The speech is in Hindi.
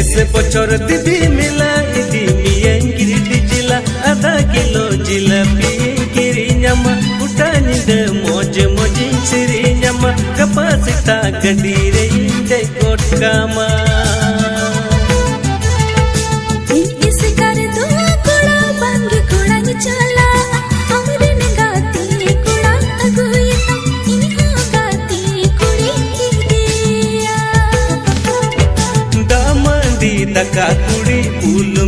नेसे बचर दिबी मेला इदी मियें गिरिडि जिला आधा किलो जिलापि गिरि ᱧᱟᱢᱟ उटा निदे मोज मोजिन सिरि ᱧᱟᱢᱟ गपा सेता गडी रे दे गोट कामा इस कर दो कोड़ा बंग कोड़ा चला हमरे ने गाती कोड़ा अगुई इहा गाती कुड़ी दिया दामंदी दका कुड़ी फूल